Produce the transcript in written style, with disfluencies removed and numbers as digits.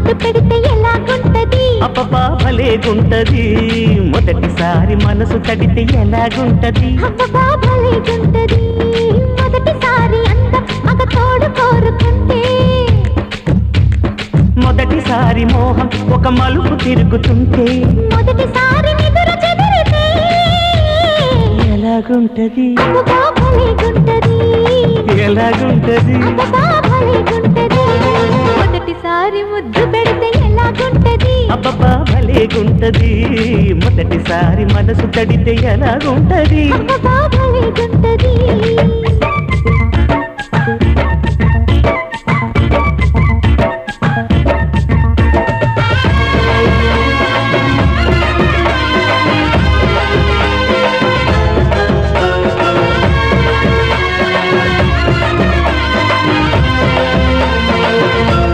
ముద్దు పెడితే ఎలాగుంటది అబ్బబ్బా భలేగుంటది మొదటిసారి మనసు తడితే ఎలాగుంటది అబ్బబ్బా భలేగుంటది మొదటిసారి అందం మగ తోడు కోరుకుంటే మొదటిసారి మోహం ఒక మలుపు తిరుగుతుంటే మొదటిసారి నిదుర చెదిరితే ఎలాగుంటది అబ్బబ్బా భలేగుంటది ఎలాగుంటది అబ్బబ్బా భలేగుంటది మొదటిసారి ముద్దు పెడితే ఎలాగుంటది అబ్బబ్బా భలేగుంటది మొదటిసారి మనసు తడితే ఎలాగుంటది అబ్బబ్బా భలేగుంటది